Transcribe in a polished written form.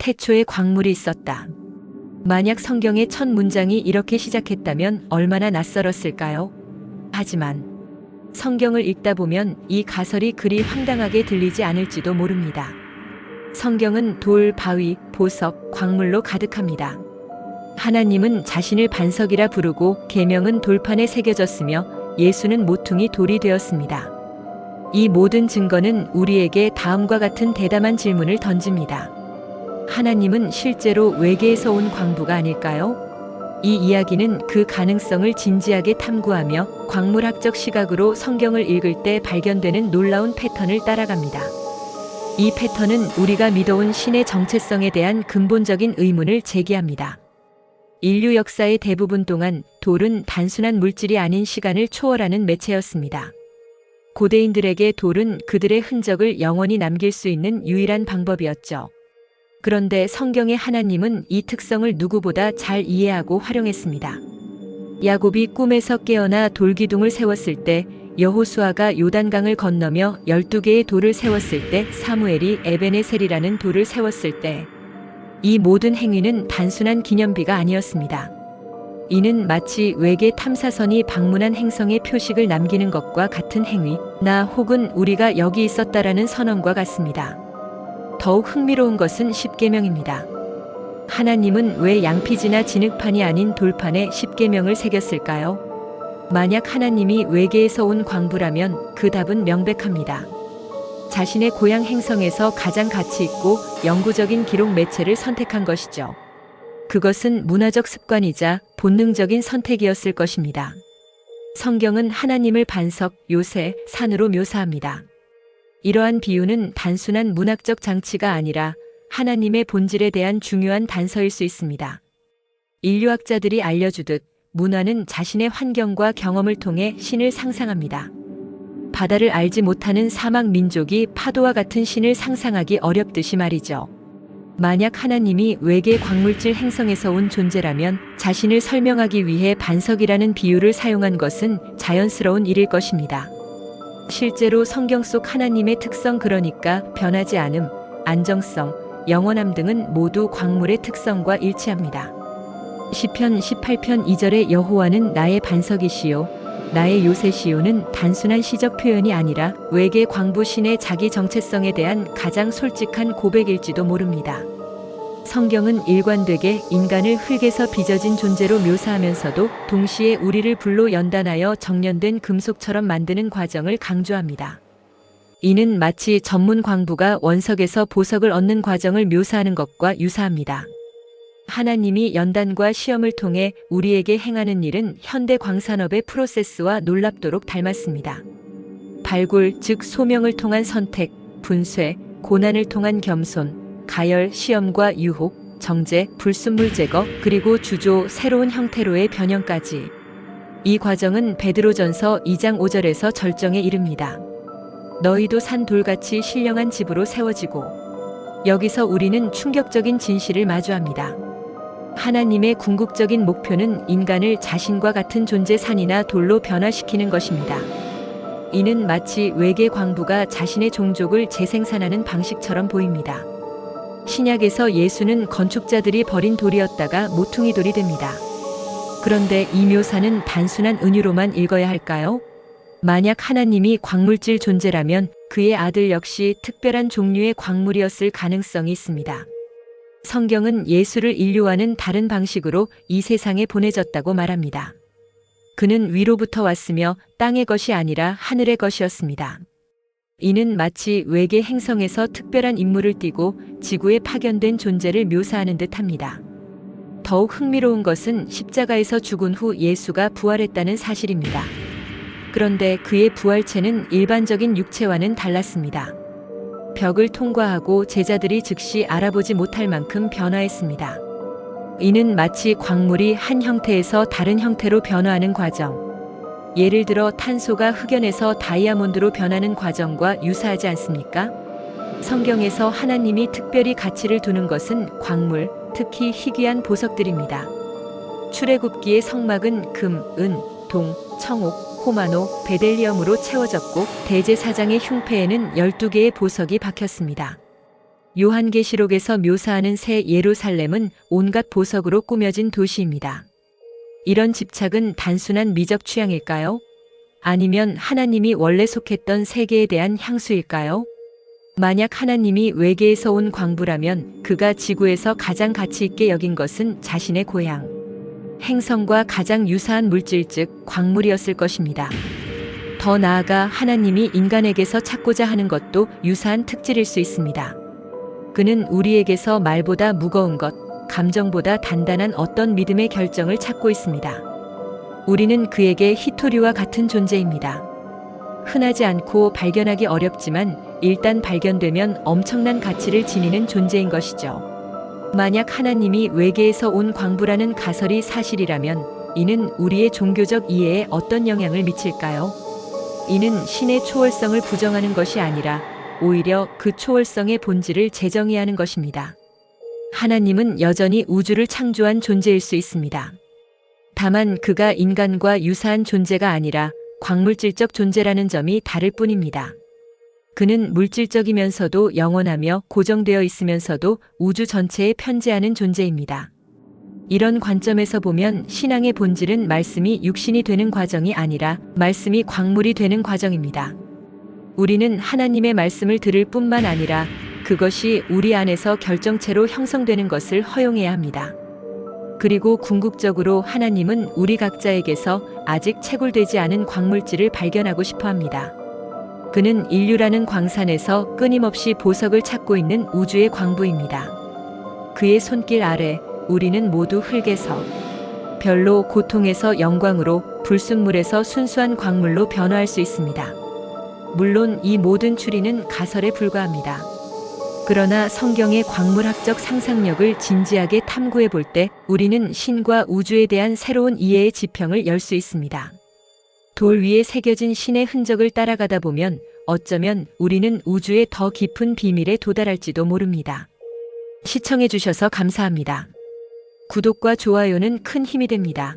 태초에 광물이 있었다. 만약 성경의 첫 문장이 이렇게 시작했다면 얼마나 낯설었을까요? 하지만 성경을 읽다 보면 이 가설이 그리 황당하게 들리지 않을지도 모릅니다. 성경은 돌, 바위, 보석, 광물로 가득합니다. 하나님은 자신을 반석이라 부르고 계명은 돌판에 새겨졌으며 예수는 모퉁이 돌이 되었습니다. 이 모든 증거는 우리에게 다음과 같은 대담한 질문을 던집니다. 하나님은 실제로 외계에서 온 광부가 아닐까요? 이 이야기는 그 가능성을 진지하게 탐구하며 광물학적 시각으로 성경을 읽을 때 발견되는 놀라운 패턴을 따라갑니다. 이 패턴은 우리가 믿어온 신의 정체성에 대한 근본적인 의문을 제기합니다. 인류 역사의 대부분 동안 돌은 단순한 물질이 아닌 시간을 초월하는 매체였습니다. 고대인들에게 돌은 그들의 흔적을 영원히 남길 수 있는 유일한 방법이었죠. 그런데 성경의 하나님은 이 특성을 누구보다 잘 이해하고 활용했습니다. 야곱이 꿈에서 깨어나 돌기둥을 세웠을 때, 여호수아가 요단강을 건너며 12개의 돌을 세웠을 때, 사무엘이 에베네셀이라는 돌을 세웠을 때, 이 모든 행위는 단순한 기념비가 아니었습니다. 이는 마치 외계 탐사선이 방문한 행성의 표식을 남기는 것과 같은 행위나 혹은 우리가 여기 있었다라는 선언과 같습니다. 더욱 흥미로운 것은 십계명입니다. 하나님은 왜 양피지나 진흙판이 아닌 돌판에 십계명을 새겼을까요? 만약 하나님이 외계에서 온 광부라면 그 답은 명백합니다. 자신의 고향 행성에서 가장 가치 있고 영구적인 기록 매체를 선택한 것이죠. 그것은 문화적 습관이자 본능적인 선택이었을 것입니다. 성경은 하나님을 반석, 요새, 산으로 묘사합니다. 이러한 비유는 단순한 문학적 장치가 아니라 하나님의 본질에 대한 중요한 단서일 수 있습니다. 인류학자들이 알려주듯 문화는 자신의 환경과 경험을 통해 신을 상상합니다. 바다를 알지 못하는 사막 민족이 파도와 같은 신을 상상하기 어렵듯이 말이죠. 만약 하나님이 외계 광물질 행성에서 온 존재라면 자신을 설명하기 위해 반석이라는 비유를 사용한 것은 자연스러운 일일 것입니다. 실제로 성경 속 하나님의 특성, 그러니까 변하지 않음, 안정성, 영원함 등은 모두 광물의 특성과 일치합니다. 시편 18편 2절의 여호와는 나의 반석이시요 나의 요새시요는 단순한 시적 표현이 아니라 외계 광부 신의 자기 정체성에 대한 가장 솔직한 고백일지도 모릅니다. 성경은 일관되게 인간을 흙에서 빚어진 존재로 묘사하면서도 동시에 우리를 불로 연단하여 정련된 금속처럼 만드는 과정을 강조합니다. 이는 마치 전문 광부가 원석에서 보석을 얻는 과정을 묘사하는 것과 유사합니다. 하나님이 연단과 시험을 통해 우리에게 행하는 일은 현대 광산업의 프로세스와 놀랍도록 닮았습니다. 발굴, 즉 소명을 통한 선택, 분쇄, 고난을 통한 겸손, 가열, 시험과 유혹, 정제, 불순물 제거, 그리고 주조, 새로운 형태로의 변형까지. 이 과정은 베드로전서 2장 5절에서 절정에 이릅니다. 너희도 산 돌같이 신령한 집으로 세워지고. 여기서 우리는 충격적인 진실을 마주합니다. 하나님의 궁극적인 목표는 인간을 자신과 같은 존재 산이나 돌로 변화시키는 것입니다. 이는 마치 외계 광부가 자신의 종족을 재생산하는 방식처럼 보입니다. 신약에서 예수는 건축자들이 버린 돌이었다가 모퉁이 돌이 됩니다. 그런데 이 묘사는 단순한 은유로만 읽어야 할까요? 만약 하나님이 광물질 존재라면 그의 아들 역시 특별한 종류의 광물이었을 가능성이 있습니다. 성경은 예수를 인류와는 다른 방식으로 이 세상에 보내졌다고 말합니다. 그는 위로부터 왔으며 땅의 것이 아니라 하늘의 것이었습니다. 이는 마치 외계 행성에서 특별한 임무를 띠고 지구에 파견된 존재를 묘사하는 듯합니다. 더욱 흥미로운 것은 십자가에서 죽은 후 예수가 부활했다는 사실입니다. 그런데 그의 부활체는 일반적인 육체와는 달랐습니다. 벽을 통과하고 제자들이 즉시 알아보지 못할 만큼 변화했습니다. 이는 마치 광물이 한 형태에서 다른 형태로 변화하는 과정, 예를 들어 탄소가 흑연에서 다이아몬드로 변하는 과정과 유사하지 않습니까? 성경에서 하나님이 특별히 가치를 두는 것은 광물, 특히 희귀한 보석들입니다. 출애굽기의 성막은 금, 은, 동, 청옥, 호마노, 베델리엄으로 채워졌고 대제사장의 흉패에는 12개의 보석이 박혔습니다. 요한계시록에서 묘사하는 새 예루살렘은 온갖 보석으로 꾸며진 도시입니다. 이런 집착은 단순한 미적 취향일까요? 아니면 하나님이 원래 속했던 세계에 대한 향수일까요? 만약 하나님이 외계에서 온 광부라면 그가 지구에서 가장 가치 있게 여긴 것은 자신의 고향, 행성과 가장 유사한 물질 즉 광물이었을 것입니다. 더 나아가 하나님이 인간에게서 찾고자 하는 것도 유사한 특질일 수 있습니다. 그는 우리에게서 말보다 무거운 것, 감정보다 단단한 어떤 믿음의 결정을 찾고 있습니다. 우리는 그에게 히토리와 같은 존재입니다. 흔하지 않고 발견하기 어렵지만 일단 발견되면 엄청난 가치를 지니는 존재인 것이죠. 만약 하나님이 외계에서 온 광부라는 가설이 사실이라면 이는 우리의 종교적 이해에 어떤 영향을 미칠까요? 이는 신의 초월성을 부정하는 것이 아니라 오히려 그 초월성의 본질을 재정의하는 것입니다. 하나님은 여전히 우주를 창조한 존재일 수 있습니다. 다만 그가 인간과 유사한 존재가 아니라 광물질적 존재라는 점이 다를 뿐입니다. 그는 물질적이면서도 영원하며 고정되어 있으면서도 우주 전체에 편재하는 존재입니다. 이런 관점에서 보면 신앙의 본질은 말씀이 육신이 되는 과정이 아니라 말씀이 광물이 되는 과정입니다. 우리는 하나님의 말씀을 들을 뿐만 아니라 그것이 우리 안에서 결정체로 형성되는 것을 허용해야 합니다. 그리고 궁극적으로 하나님은 우리 각자에게서 아직 채굴되지 않은 광물질을 발견하고 싶어 합니다. 그는 인류라는 광산에서 끊임없이 보석을 찾고 있는 우주의 광부입니다. 그의 손길 아래 우리는 모두 흙에서 별로 고통에서 영광으로 불순물에서 순수한 광물로 변화할 수 있습니다. 물론 이 모든 추리는 가설에 불과합니다. 그러나 성경의 광물학적 상상력을 진지하게 탐구해 볼 때 우리는 신과 우주에 대한 새로운 이해의 지평을 열 수 있습니다. 돌 위에 새겨진 신의 흔적을 따라가다 보면 어쩌면 우리는 우주의 더 깊은 비밀에 도달할지도 모릅니다. 시청해 주셔서 감사합니다. 구독과 좋아요는 큰 힘이 됩니다.